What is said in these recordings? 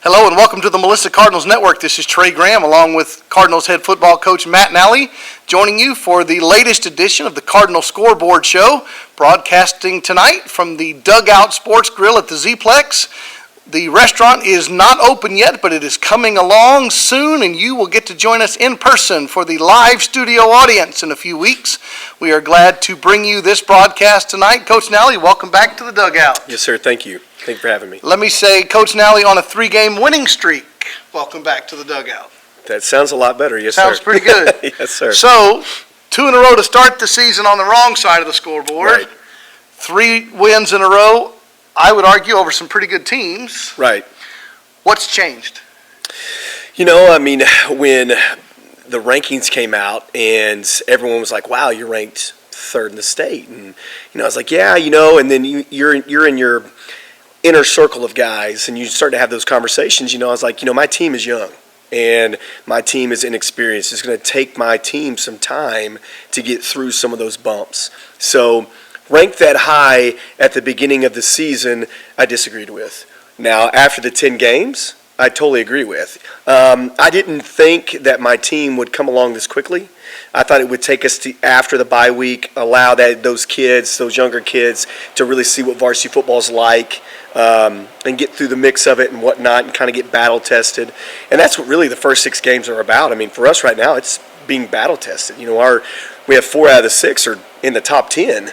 Hello and welcome to the Melissa Cardinals Network. This is Trey Graham along with Cardinals head football coach Matt Nally, joining you for the latest edition of the Cardinal Scoreboard Show, broadcasting tonight from the Dugout Sports Grill at the Z-Plex. The restaurant is not open yet, but it is coming along soon, and you will get to join us in person for the live studio audience in a few weeks. We are glad to bring you this broadcast tonight. Coach Nally, welcome back to the Dugout. Yes, sir. Thank you. Thank you for having me. Let me say, Coach Nally on a 3-game winning streak. Welcome back to the Dugout. That sounds a lot better. Yes, Sounds sir. pretty good. Yes, sir. So, 2 in a row to start the season on the wrong side of the scoreboard. Right. 3 wins in a row, I would argue, over some pretty good teams. Right. What's changed? You know, I mean, when the rankings came out and everyone was like, wow, you're ranked 3rd in the state. And, I was like, yeah, and then you're in your inner circle of guys and you start to have those conversations. I was like, my team is young and my team is inexperienced. It's going to take my team some time to get through some of those bumps. So ranked that high at the beginning of the season, I disagreed with. Now, after the 10 games, I totally agree with. I didn't think that my team would come along this quickly. I thought it would take us to after the bye week, allow those younger kids, to really see what varsity football is like, and get through the mix of it and whatnot, and kind of get battle tested. And that's what really the first 6 games are about. I mean, for us right now, it's being battle tested. We have 4 out of the 6 are in the top 10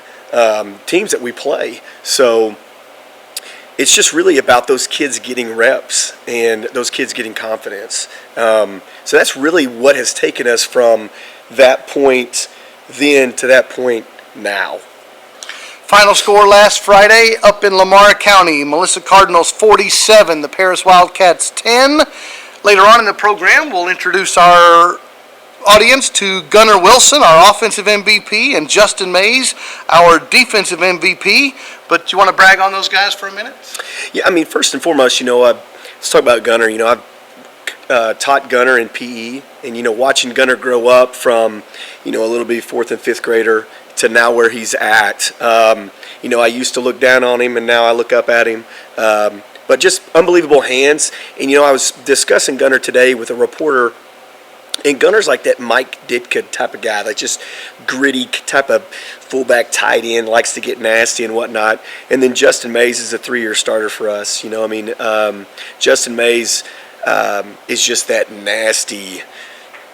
teams that we play. So it's just really about those kids getting reps and those kids getting confidence. So that's really what has taken us from that point then to that point now. Final score last Friday up in Lamar County. Melissa Cardinals 47, the Paris Wildcats 10. Later on in the program, we'll introduce our audience to Gunnar Wilson, our offensive MVP, and Justin Mays, our defensive MVP. But you want to brag on those guys for a minute? Yeah, I mean, first and foremost, let's talk about Gunnar. I've taught Gunnar in PE, and watching Gunnar grow up from a little bit 4th and 5th grader to now where he's at. I used to look down on him, and now I look up at him. But just unbelievable hands. And I was discussing Gunnar today with a reporter. And Gunnar's like that Mike Ditka type of guy, like just gritty type of fullback tight end, likes to get nasty and whatnot. And then Justin Mays is a 3-year starter for us. Justin Mays is just that nasty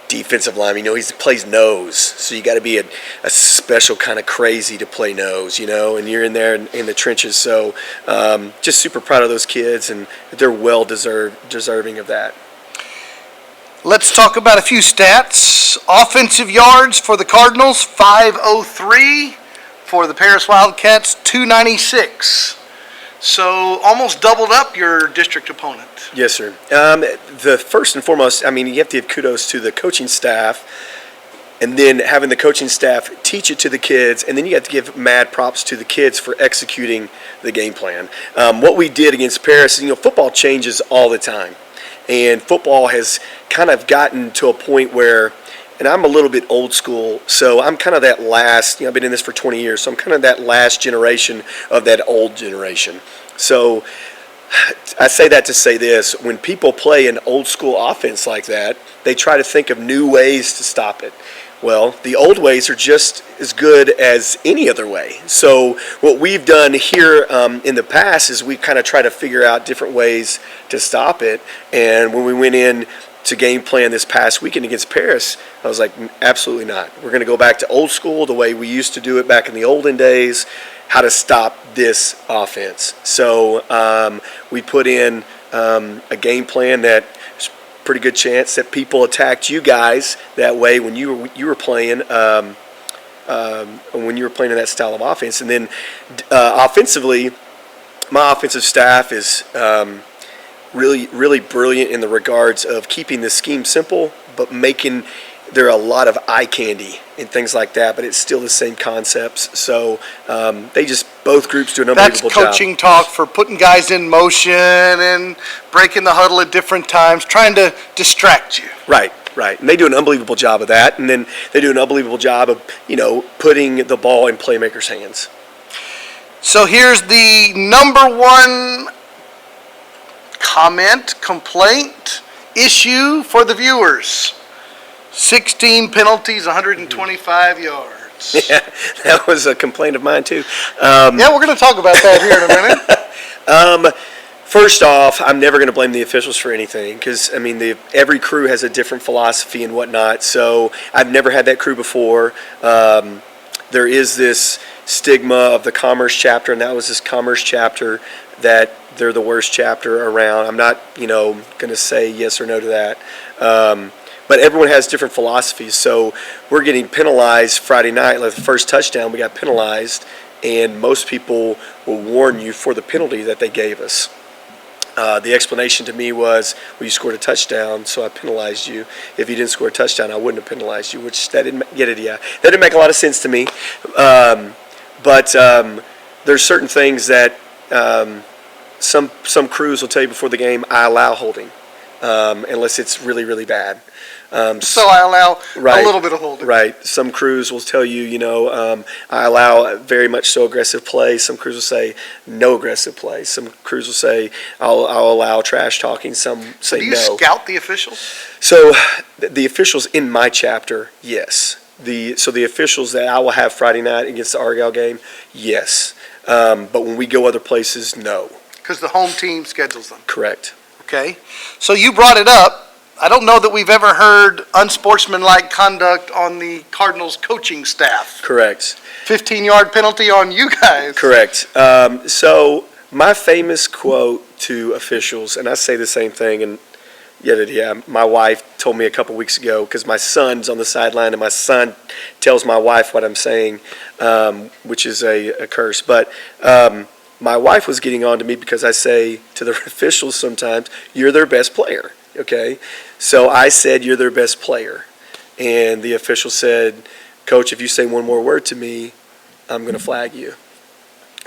defensive lineman. He plays nose, so you got to be a special kind of crazy to play nose, and you're in there in the trenches. So just super proud of those kids, and they're well deserving of that. Let's talk about a few stats. Offensive yards for the Cardinals, 503. For the Paris Wildcats, 296. So almost doubled up your district opponent. Yes, sir. The first and foremost, you have to give kudos to the coaching staff, and then having the coaching staff teach it to the kids, and then you have to give mad props to the kids for executing the game plan. What we did against Paris, football changes all the time. And football has kind of gotten to a point where, and I'm a little bit old school, so I'm kind of that last, I've been in this for 20 years, so I'm kind of that last generation of that old generation. So I say that to say this: when people play an old school offense like that, they try to think of new ways to stop it. Well, the old ways are just as good as any other way. So what we've done here in the past is we kind of try to figure out different ways to stop it. And when we went in to game plan this past weekend against Paris, I was like, absolutely not. We're going to go back to old school, the way we used to do it back in the olden days, how to stop this offense. So we put in a game plan that pretty good chance that people attacked you guys that way when you were playing when you were playing in that style of offense. And then offensively, my offensive staff is really brilliant in the regards of keeping the scheme simple, but making there are a lot of eye candy and things like that, but it's still the same concepts. So they just, both groups do an unbelievable job. That's coaching talk for putting guys in motion and breaking the huddle at different times, trying to distract you. Right. And they do an unbelievable job of that, and then they do an unbelievable job of, putting the ball in playmakers' hands. So here's the number one comment, complaint, issue for the viewers. 16 penalties, 125 yards. Yeah, that was a complaint of mine too. Yeah, we're going to talk about that here in a minute. First off, I'm never going to blame the officials for anything because, I mean, every crew has a different philosophy and whatnot. So I've never had that crew before. There is this stigma of the Commerce chapter, and that was this Commerce chapter that they're the worst chapter around. I'm not, going to say yes or no to that. But everyone has different philosophies. So we're getting penalized Friday night. Like the first touchdown, we got penalized, and most people will warn you for the penalty that they gave us. The explanation to me was, well, you scored a touchdown, so I penalized you. If you didn't score a touchdown, I wouldn't have penalized you, which that didn't get it. Yeah, that didn't make a lot of sense to me. But there's certain things that some crews will tell you before the game, I allow holding, unless it's really, really bad. So I allow a little bit of holding. Right. Some crews will tell you, I allow very much so aggressive play. Some crews will say no aggressive play. Some crews will say I'll allow trash talking. Some say no. Do you scout the officials? So the officials in my chapter, yes. So the officials that I will have Friday night against the Argyle game, yes. But when we go other places, no. Because the home team schedules them. Correct. Okay. So you brought it up. I don't know that we've ever heard unsportsmanlike conduct on the Cardinals coaching staff. Correct. 15-yard penalty on you guys. Correct. So my famous quote to officials, and I say the same thing, and yeah, my wife told me a couple weeks ago because my son's on the sideline, and my son tells my wife what I'm saying, which is a curse. But my wife was getting on to me because I say to the officials sometimes, you're their best player. Okay, so I said, you're their best player. And the official said, Coach, if you say one more word to me, I'm going to flag you.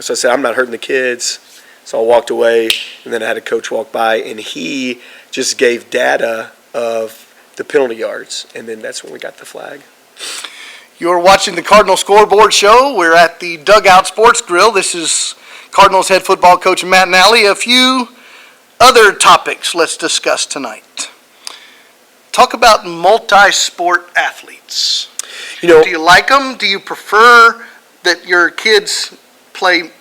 So I said, I'm not hurting the kids. So I walked away, and then I had a coach walk by, and he just gave data of the penalty yards. And then that's when we got the flag. You're watching the Cardinal Scoreboard Show. We're at the Dugout Sports Grill. This is Cardinals head football coach Matt Nally. A few other topics let's discuss tonight. Talk about multi-sport athletes. Do you like them? Do you prefer that your kids play,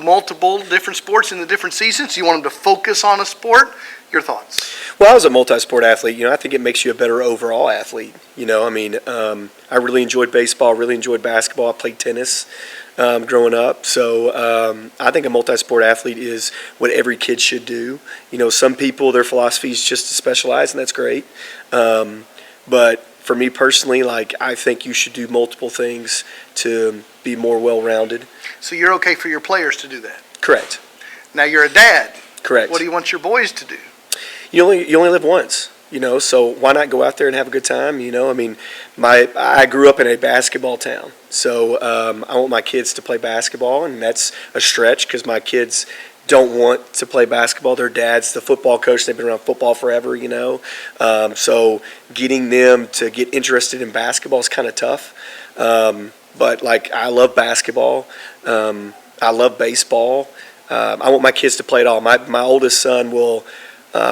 multiple different sports in the different seasons? Do you want them to focus on a sport? Your thoughts? Well, I was a multi-sport athlete. I think it makes you a better overall athlete. I really enjoyed baseball, really enjoyed basketball. I played tennis growing up. So I think a multi-sport athlete is what every kid should do. Some people, their philosophy is just to specialize, and that's great. But for me personally, I think you should do multiple things to be more well-rounded. So you're okay for your players to do that? Correct. Now you're a dad. Correct. What do you want your boys to do? You only live once. So why not go out there and have a good time? I grew up in a basketball town, so I want my kids to play basketball, and that's a stretch because my kids don't want to play basketball. Their dad's the football coach. They've been around football forever, So getting them to get interested in basketball is kind of tough. But I love basketball. I love baseball. I want my kids to play it all. My oldest son will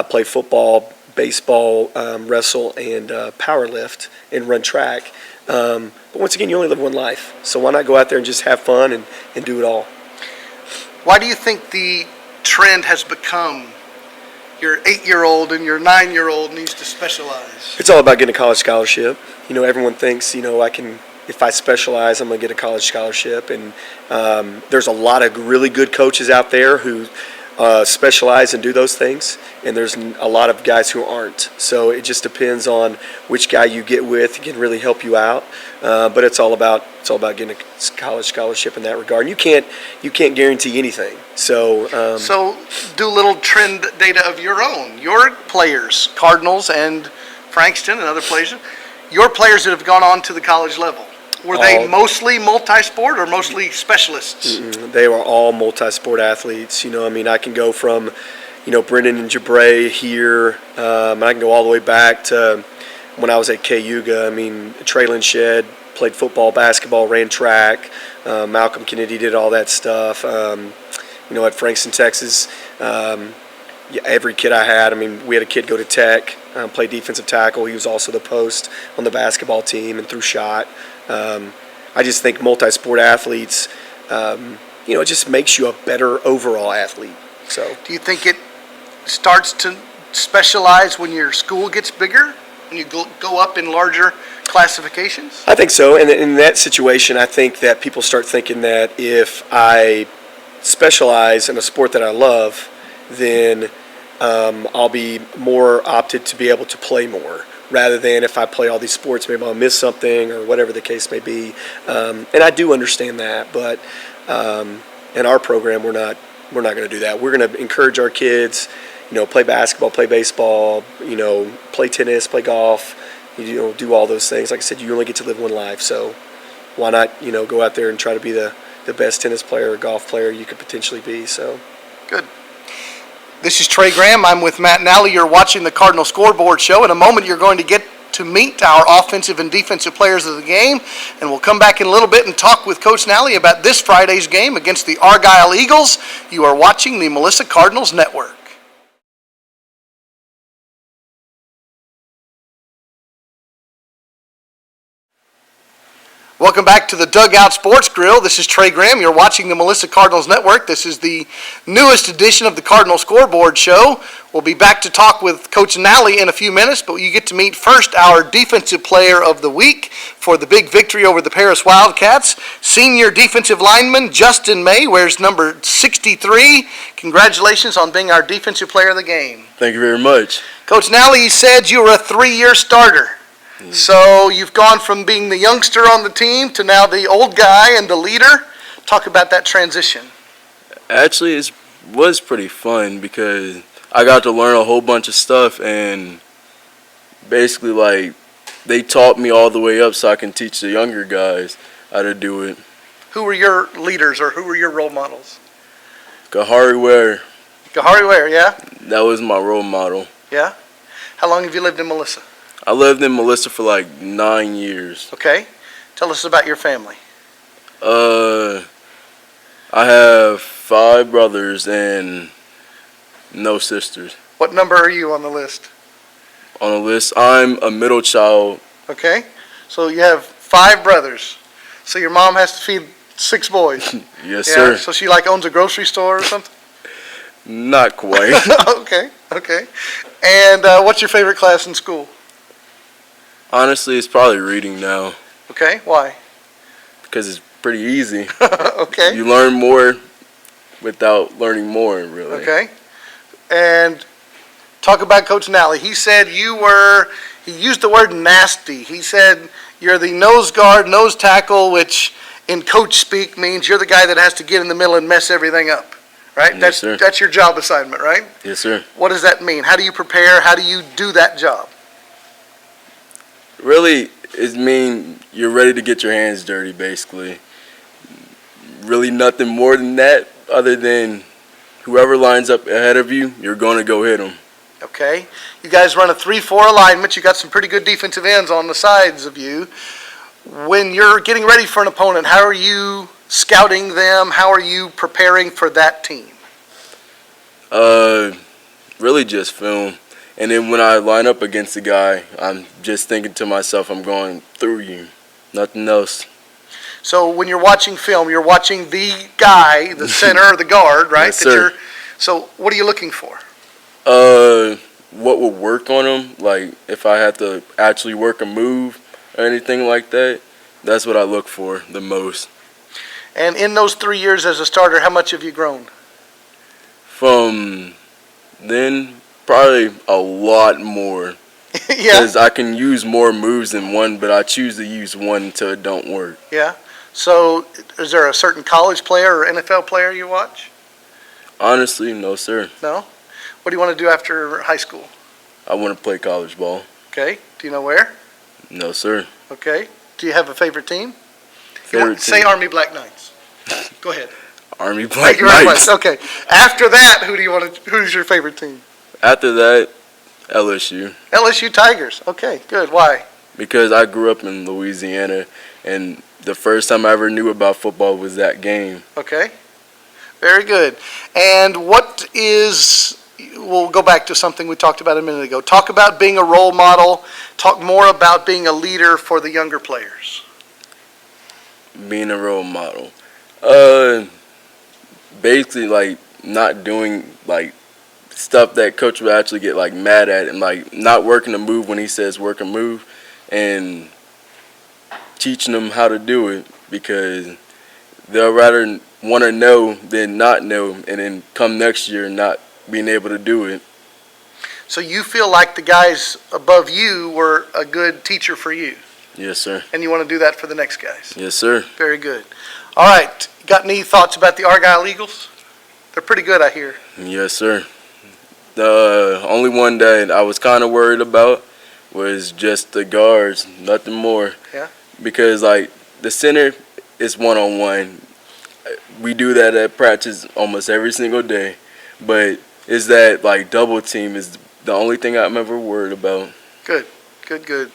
play football, baseball, wrestle, and power lift and run track. But once again, you only live one life. So why not go out there and just have fun and do it all? Why do you think the trend has become your 8-year-old and your 9-year-old needs to specialize? It's all about getting a college scholarship. Everyone thinks, if I specialize, I'm going to get a college scholarship. And there's a lot of really good coaches out there who specialize and do those things, and there's a lot of guys who aren't. So it just depends on which guy you get with. It can really help you out, but it's all about getting a college scholarship in that regard. And you can't guarantee anything. So so do a little trend data of your own. Your players, Cardinals and Frankston and other places, your players that have gone on to the college level. Were they mostly multi-sport or mostly specialists? They were all multi-sport athletes. I can go from, Brendan and Jabray here, and I can go all the way back to when I was at Cayuga. Traylon Shedd played football, basketball, ran track. Malcolm Kennedy did all that stuff. At Frankston, Texas, Yeah, every kid I had. I mean, we had a kid go to Tech, play defensive tackle. He was also the post on the basketball team and threw shot. I just think multi-sport athletes, it just makes you a better overall athlete. So, Do you think it starts to specialize when your school gets bigger? When you go up in larger classifications? I think so. And in that situation, I think that people start thinking that if I specialize in a sport that I love, then I'll be more opted to be able to play more, rather than if I play all these sports, maybe I'll miss something or whatever the case may be. And I do understand that, but in our program, we're not going to do that. We're going to encourage our kids, play basketball, play baseball, play tennis, play golf, do all those things. Like I said, you only get to live one life, so why not, go out there and try to be the best tennis player or golf player you could potentially be. So Good. This is Trey Graham. I'm with Matt Nally. You're watching the Cardinal Scoreboard Show. In a moment, you're going to get to meet our offensive and defensive players of the game, and we'll come back in a little bit and talk with Coach Nally about this Friday's game against the Argyle Eagles. You are watching the Melissa Cardinals Network. Welcome back to the Dugout Sports Grill. This is Trey Graham. You're watching the Melissa Cardinals Network. This is the newest edition of the Cardinal Scoreboard Show. We'll be back to talk with Coach Nally in a few minutes, but you get to meet first our Defensive Player of the Week for the big victory over the Paris Wildcats. Senior defensive lineman Justin May wears number 63. Congratulations on being our Defensive Player of the game. Thank you very much. Coach Nally said you were a 3-year starter. So you've gone from being the youngster on the team to now the old guy and the leader. Talk about that transition. Actually, it was pretty fun because I got to learn a whole bunch of stuff, and basically, they taught me all the way up so I can teach the younger guys how to do it. Who were your leaders or who were your role models? Kahari Ware, Gahari Ware, yeah? that was my role model. Yeah? How long have you lived in Melissa? I lived in Melissa for 9 years. Okay. Tell us about your family. I have 5 brothers and no sisters. What number are you on the list? On the list, I'm a middle child. Okay. So you have 5 brothers. So your mom has to feed 6 boys. Yes, Yeah. sir. So she owns a grocery store or something? Not quite. Okay. And what's your favorite class in school? Honestly, it's probably reading now Okay. Why? because it's pretty easy. Okay. You learn more without learning more, really. Okay. And talk about Coach Nally. He said he used the word nasty. He said you're the nose guard, nose tackle, which in coach speak means you're the guy that has to get in the middle and mess everything up, right? Yes, sir. That's your job assignment, right? Yes, sir. What does that mean? How do you prepare? How do you do that job? Really, it means you're ready to get your hands dirty, basically. Really nothing more than that other than whoever lines up ahead of you, you're going to go hit them. Okay. You guys run a 3-4 alignment. You got some pretty good defensive ends on the sides of you. When you're getting ready for an opponent, how are you scouting them? How are you preparing for that team? Really just film. And then when I line up against the guy, I'm just thinking to myself, I'm going through you. Nothing else. So when you're watching film, you're watching the guy, the center, the guard, right? Yes, sir. So what are you looking for? What would work on him? Like if I had to actually work a move or anything like that, that's what I look for the most. And in those 3 years as a starter, how much have you grown? From then, probably a lot more. Yeah. Because I can use more moves than one, but I choose to use one until it don't work. Yeah. So is there a certain college player or NFL player you watch? Honestly, no, sir. No? What do you want to do after high school? I want to play college ball. Okay. Do you know where? No, sir. Okay. Do you have a favorite team? Say team. Army Black Knights. Go ahead. Army Black Thank you very Knights. much. Okay. After that, who's your favorite team? After that, LSU. LSU Tigers. Okay, good. Why? Because I grew up in Louisiana, and the first time I ever knew about football was that game. Okay. Very good. And what is we'll go back to something we talked about a minute ago. Talk about being a role model. Talk more about being a leader for the younger players. Being a role model. Basically, like, not doing, like, stuff that coach would actually get, like, mad at, and, like, not working a move when he says work a move, and teaching them how to do it, because they'll rather want to know than not know, and then come next year and not being able to do it. So you feel like the guys above you were a good teacher for you, Yes, sir. and you want to do that for the next guys. Yes, sir. Very good. All right. Got any thoughts about the Argyle Eagles? They're pretty good, I hear. Yes, sir. The only one that I was kind of worried about was just the guards, nothing more. Yeah. Because, like, the center is one-on-one. We do that at practice almost every single day. But is that, like, double team is the only thing I'm ever worried about. Good. Good.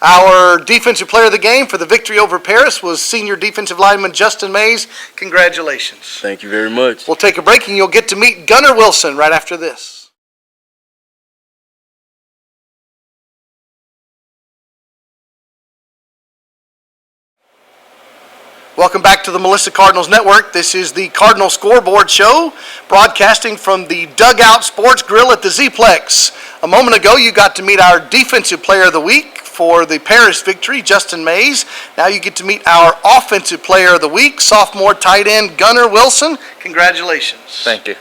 Our defensive player of the game for the victory over Paris was senior defensive lineman Justin Mays. Congratulations. Thank you very much. We'll take a break and you'll get to meet Gunnar Wilson right after this. Welcome back to the Melissa Cardinals Network. This is the Cardinal Scoreboard Show, broadcasting from the Dugout Sports Grill at the Z-Plex. A moment ago, you got to meet our Defensive Player of the Week for the Paris victory, Justin Mays. Now you get to meet our Offensive Player of the Week, sophomore tight end Gunnar Wilson. Congratulations. Thank you.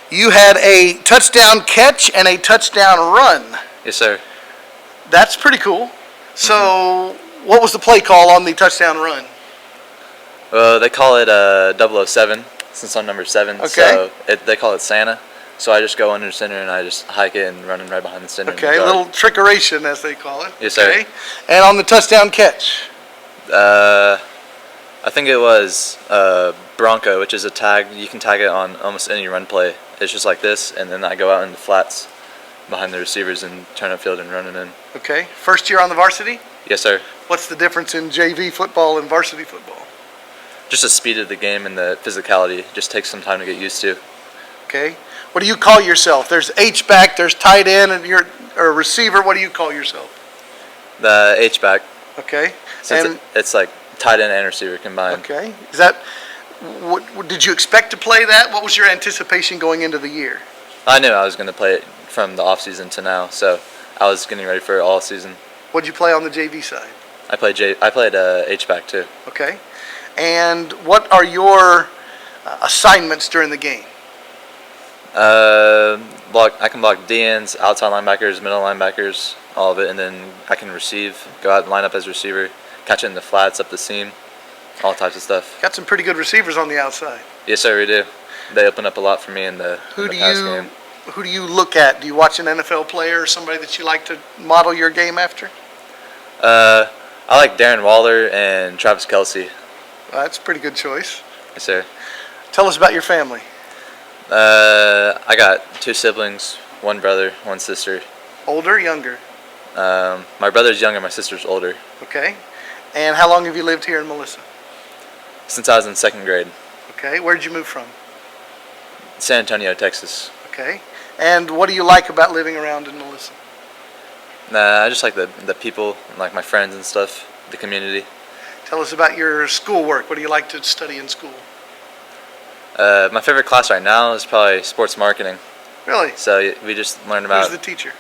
You had a touchdown catch and a touchdown run. Yes, sir. That's pretty cool. So, what was the play call on the touchdown run? They call it 007 since I'm number 7. Okay. So they call it Santa. So I just go under center and I just hike it and running right behind the center. Okay, a little trickeration as they call it. Yes, sir. Okay. And on the touchdown catch? I think it was Bronco, which is a tag. You can tag it on almost any run play. It's just like this, and then I go out in the flats behind the receivers and turn upfield and running in. Okay. First year on the varsity? Yes, sir. What's the difference in JV football and varsity football? Just the speed of the game and the physicality. Just takes some time to get used to. Okay. What do you call yourself? There's H-back, there's tight end, and you're a receiver. What do you call yourself? The H-back. Okay. Since it's like tight end and receiver combined. Okay. Is that, what did you expect to play that? What was your anticipation going into the year? I knew I was going to play it from the off season to now, so I was getting ready for it all season. What did you play on the JV side? I played H-back too. Okay. And what are your assignments during the game? I can block DNs, outside linebackers, middle linebackers, all of it, and then I can receive, go out and line up as receiver, catch it in the flats, up the seam, all types of stuff. Got some pretty good receivers on the outside. Yes, sir, we do. They open up a lot for me in the pass game. Who do you look at? Do you watch an NFL player or somebody that you like to model your game after? I like Darren Waller and Travis Kelce. That's a pretty good choice. Yes, sir. Tell us about your family. I got 2 siblings, 1 brother, 1 sister. Older, younger? My brother's younger, my sister's older. Okay. And how long have you lived here in Melissa? Since I was in 2nd grade. Okay. Where'd you move from? San Antonio, Texas. Okay. And what do you like about living around in Melissa? I just like the people, like my friends and stuff, the community. Tell us about your schoolwork. What do you like to study in school? My favorite class right now is probably sports marketing. Really? So we just learned about Who's the teacher?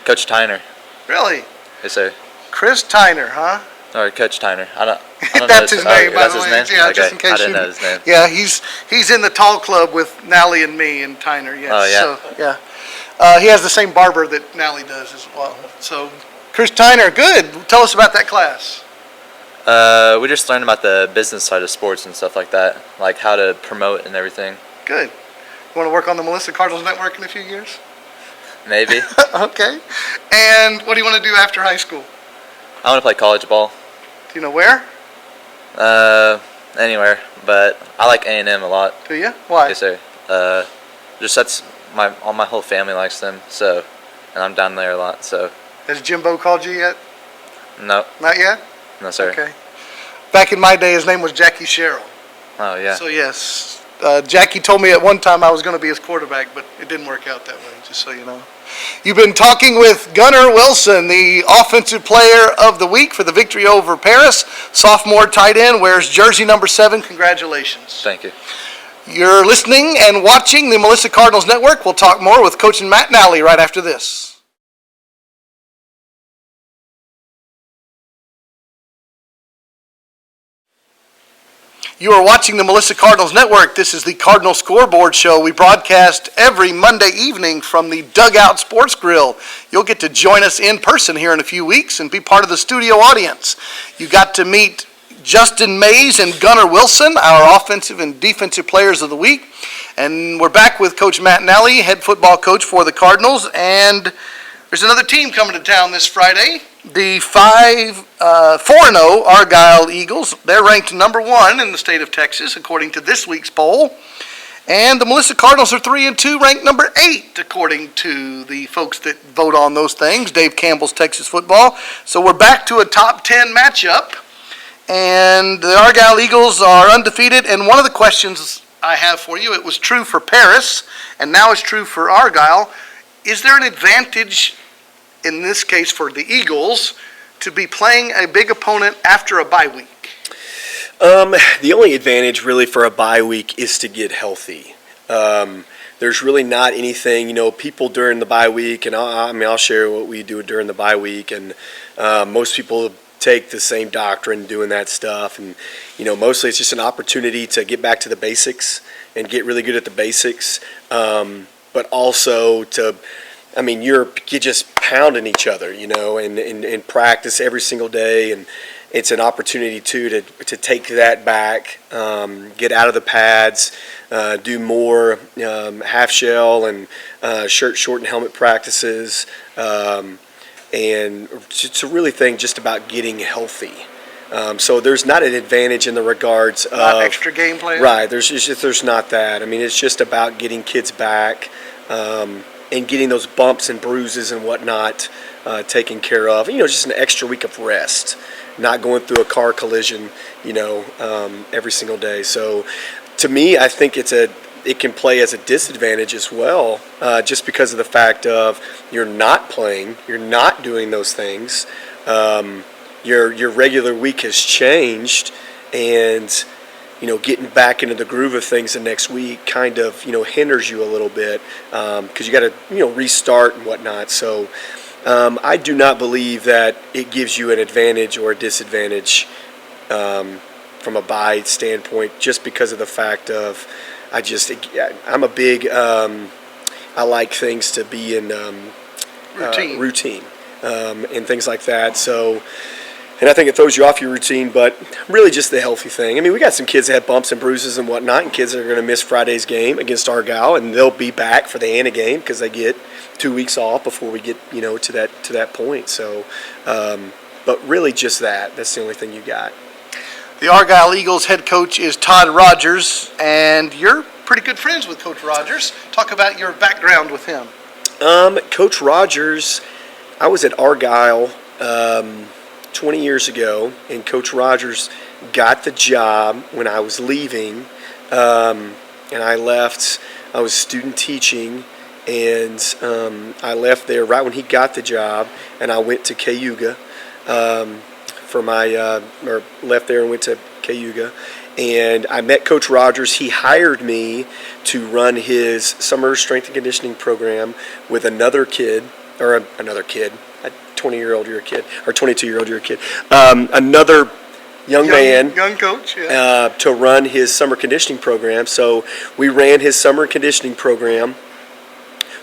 Coach Tyner. Really? Yes, sir. Chris Tyner, huh? Or Coach Tyner. I don't That's know his name, by that's the way. his name? Yeah, Okay. just in case I didn't you know his name. Yeah, he's in the tall club with Nally and me and Tyner. Yes. Oh, yeah. So, yeah. He has the same barber that Nally does as well. So, Chris Tyner, good. Tell us about that class. We just learned about the business side of sports and stuff like that, like how to promote and everything. Good. You want to work on the Melissa Cardinals Network in a few years? Maybe. Okay. And what do you want to do after high school? I want to play college ball. Do you know where? Anywhere, but I like A&M a lot. Do you? Why? Yes, sir. Just that's all my whole family likes them, so, and I'm down there a lot, so. Has Jimbo called you yet? No. Not yet? No, sir. Okay. Back in my day, his name was Jackie Sherrill. Oh, yeah. So, yes, Jackie told me at one time I was going to be his quarterback, but it didn't work out that way, just so you know. You've been talking with Gunnar Wilson, the Offensive Player of the Week for the victory over Paris. Sophomore tight end, wears jersey number 7. Congratulations. Thank you. You're listening and watching the Melissa Cardinals Network. We'll talk more with Coach Matt Nally right after this. You are watching the Melissa Cardinals Network. This is the Cardinal Scoreboard Show. We broadcast every Monday evening from the Dugout Sports Grill. You'll get to join us in person here in a few weeks and be part of the studio audience. You got to meet Justin Mays and Gunnar Wilson, our offensive and defensive players of the week. And we're back with Coach Matt Nally, head football coach for the Cardinals. And there's another team coming to town this Friday. The 4-0 Argyle Eagles. They're ranked number 1 in the state of Texas, according to this week's poll. And the Melissa Cardinals are 3-2, ranked number 8, according to the folks that vote on those things, Dave Campbell's Texas Football. So we're back to a top 10 matchup. And the Argyle Eagles are undefeated. And one of the questions I have for you, it was true for Paris, and now it's true for Argyle. Is there an advantage in this case for the Eagles to be playing a big opponent after a bye week? The only advantage really for a bye week is to get healthy. There's really not anything, people during the bye week, and I'll share what we do during the bye week, and most people take the same doctrine doing that stuff, and mostly it's just an opportunity to get back to the basics and get really good at the basics, but also to you're just pounding each other, and practice every single day, and it's an opportunity too to take that back, get out of the pads, do more half shell and shirt, short, and helmet practices, and to really think just about getting healthy. So there's not an advantage in the regards of not extra game plan. Right. There's not that. It's just about getting kids back. And getting those bumps and bruises and whatnot taken care of. Just an extra week of rest, not going through a car collision, every single day. So, to me, I think it can play as a disadvantage as well, just because of the fact of you're not playing, you're not doing those things. Your regular week has changed, and getting back into the groove of things the next week kind of, hinders you a little bit because you got to, restart and whatnot. So I do not believe that it gives you an advantage or a disadvantage from a bye standpoint, just because of the fact of I'm a big, I like things to be in routine and things like that. So. And I think it throws you off your routine, but really just the healthy thing. We got some kids that have bumps and bruises and whatnot, and kids that are going to miss Friday's game against Argyle, and they'll be back for the Anna game because they get 2 weeks off before we get, to that point. So, but really just that. That's the only thing you got. The Argyle Eagles head coach is Todd Rogers, and you're pretty good friends with Coach Rogers. Talk about your background with him. Coach Rogers, I was at Argyle 20 years ago, and Coach Rogers got the job when I was leaving, and I left. I was student teaching, and I left there right when he got the job, and I went to Cayuga for my or left there and went to Cayuga, and I met Coach Rogers. He hired me to run his summer strength and conditioning program with another kid. 20-year-old, you're a kid, or 22-year-old, you're a kid. Another young coach, yeah. To run his summer conditioning program. So we ran his summer conditioning program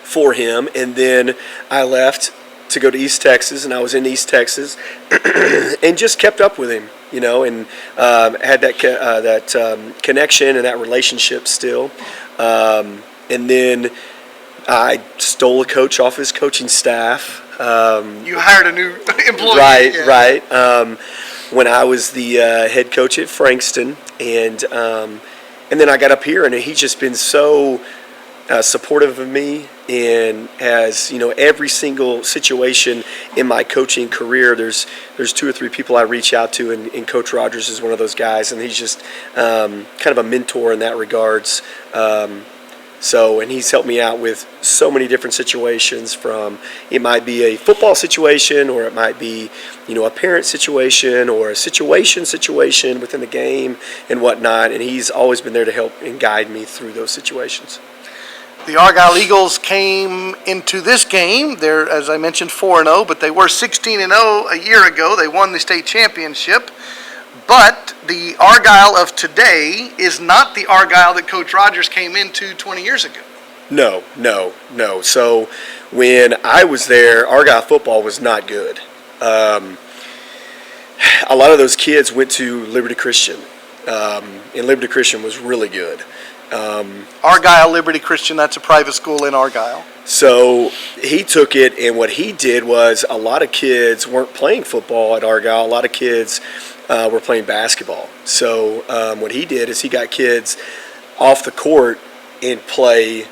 for him, and then I left to go to East Texas, and I was in East Texas, and just kept up with him, and had that connection and that relationship still. And then I stole a coach off his coaching staff. You hired a new employee. Right, yeah. right. When I was the head coach at Frankston, and then I got up here, and he's just been so supportive of me, and has, every single situation in my coaching career, there's 2 or 3 people I reach out to, and Coach Rogers is one of those guys, and he's just kind of a mentor in that regards. And he's helped me out with so many different situations. From it might be a football situation, or it might be, a parent situation, or a situation within the game and whatnot. And he's always been there to help and guide me through those situations. The Argyle Eagles came into this game. They're, as I mentioned, 4-0, but they were 16-0 a year ago. They won the state championship. But the Argyle of today is not the Argyle that Coach Rogers came into 20 years ago. No. So when I was there, Argyle football was not good. A lot of those kids went to Liberty Christian, and Liberty Christian was really good. Argyle Liberty Christian, that's a private school in Argyle. So he took it, and what he did was a lot of kids weren't playing football at Argyle. A lot of kids were playing basketball. So what he did is he got kids off the court and play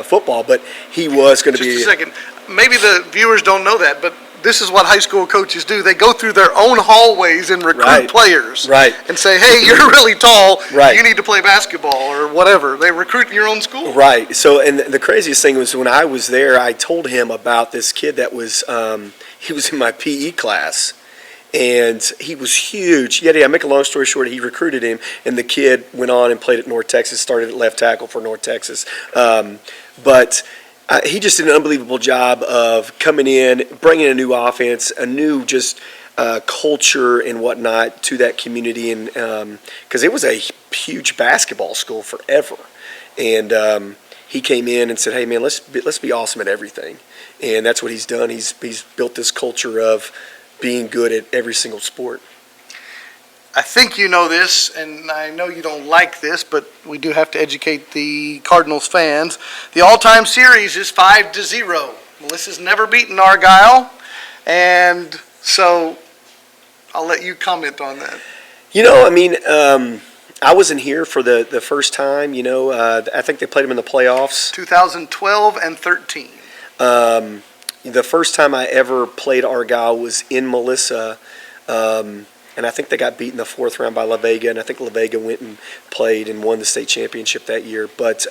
football, but he was going to be... Just a second. Maybe the viewers don't know that, but this is what high school coaches do. They go through their own hallways and recruit players. Right. And say, hey, you're really tall. Right. You need to play basketball or whatever. They recruit in your own school. Right. So, and the craziest thing was when I was there, I told him about this kid that was, he was in my PE class. And he was huge. Yeah, make a long story short, he recruited him, and the kid went on and played at North Texas, started at left tackle for North Texas. But he just did an unbelievable job of coming in, bringing a new offense, a new just culture and whatnot to that community, and because it was a huge basketball school forever. And he came in and said, "Hey, man, let's be awesome at everything," and that's what he's done. He's built this culture of being good at every single sport. I think you know this, and I know you don't like this, but we do have to educate the Cardinals fans. The all-time series is 5-0. Melissa's never beaten Argyle, and so I'll let you comment on that. I wasn't here for the first time. I think they played them in the playoffs. 2012 and 13. The first time I ever played Argyle was in Melissa, and I think they got beat in the 4th round by La Vega, and I think La Vega went and played and won the state championship that year. But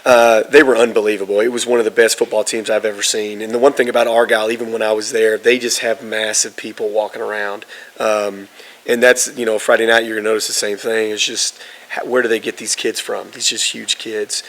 they were unbelievable. It was one of the best football teams I've ever seen. And the one thing about Argyle, even when I was there, they just have massive people walking around. And that's, Friday night you're going to notice the same thing. It's just, where do they get these kids from? These just huge kids.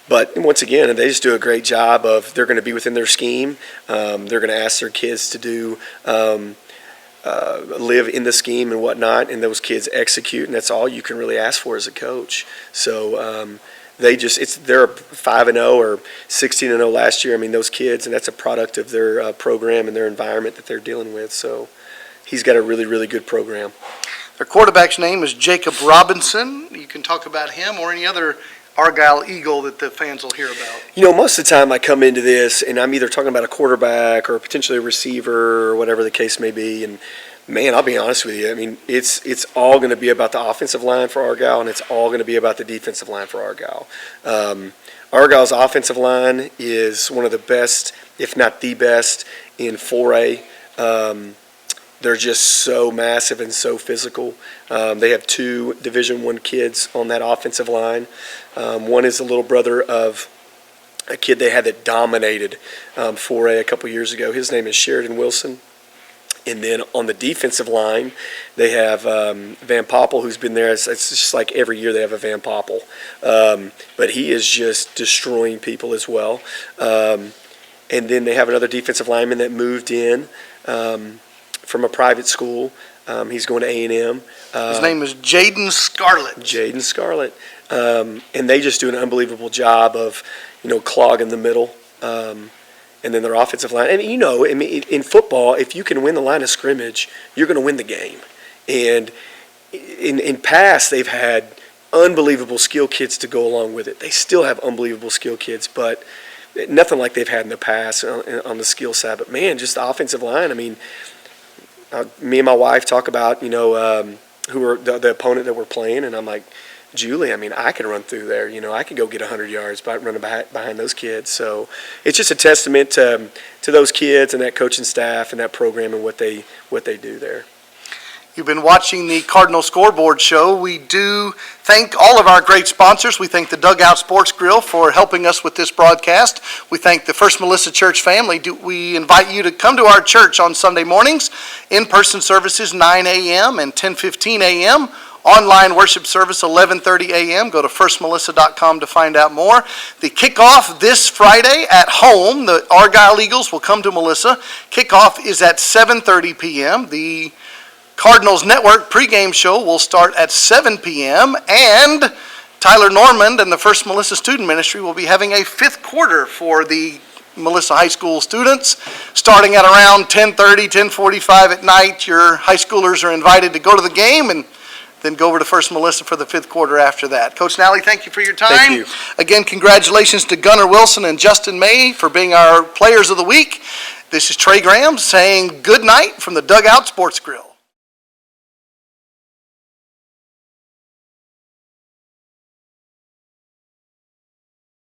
But once again, they just do a great job of, they're going to be within their scheme. They're going to ask their kids to do, live in the scheme and whatnot, and those kids execute, and that's all you can really ask for as a coach. So they're 5-0 or 16-0 last year. Those kids, and that's a product of their program and their environment that they're dealing with. So he's got a really, really good program. Their quarterback's name is Jacob Robinson. You can talk about him or any other Argyle Eagle that the fans will hear about. Most of the time I come into this and I'm either talking about a quarterback or potentially a receiver or whatever the case may be. And man, I'll be honest with you. It's all going to be about the offensive line for Argyle, and it's all going to be about the defensive line for Argyle. Argyle's offensive line is one of the best, if not the best, in 4A. They're just so massive and so physical. They have 2 Division I kids on that offensive line. One is the little brother of a kid they had that dominated 4A a couple years ago. His name is Sheridan Wilson. And then on the defensive line, they have Van Poppel, who's been there. It's just like every year they have a Van Poppel. But he is just destroying people as well. And then they have another defensive lineman that moved in from a private school. He's going to A&M. His name is Jaden Scarlett. Jaden Scarlett. And they just do an unbelievable job of, clogging the middle. And then their offensive line. And, in football, if you can win the line of scrimmage, you're going to win the game. And in past, they've had unbelievable skill kids to go along with it. They still have unbelievable skill kids, but nothing like they've had in the past on the skill side. But, man, just the offensive line, me and my wife talk about, who are the opponent that we're playing, and I'm like, Julie, I mean, I could run through there. You know, I could go get 100 yards by running behind those kids. So it's just a testament to those kids and that coaching staff and that program and what they do there. You've been watching the Cardinal Scoreboard show. We do thank all of our great sponsors. We thank the Dugout Sports Grill for helping us with this broadcast. We thank the First Melissa Church family. We invite you to come to our church on Sunday mornings. In-person services 9 a.m. and 10:15 a.m. Online worship service 11:30 a.m. Go to firstmelissa.com to find out more. The kickoff this Friday at home. The Argyle Eagles will come to Melissa. Kickoff is at 7:30 p.m. The Cardinals Network pregame show will start at 7 p.m. and Tyler Normand and the First Melissa Student Ministry will be having a fifth quarter for the Melissa High School students. Starting at around 10:30, 10:45 at night, your high schoolers are invited to go to the game and then go over to First Melissa for the fifth quarter after that. Coach Nally, thank you for your time. Thank you. Again, congratulations to Gunnar Wilson and Justin May for being our Players of the Week. This is Trey Graham saying good night from the Dugout Sports Grill.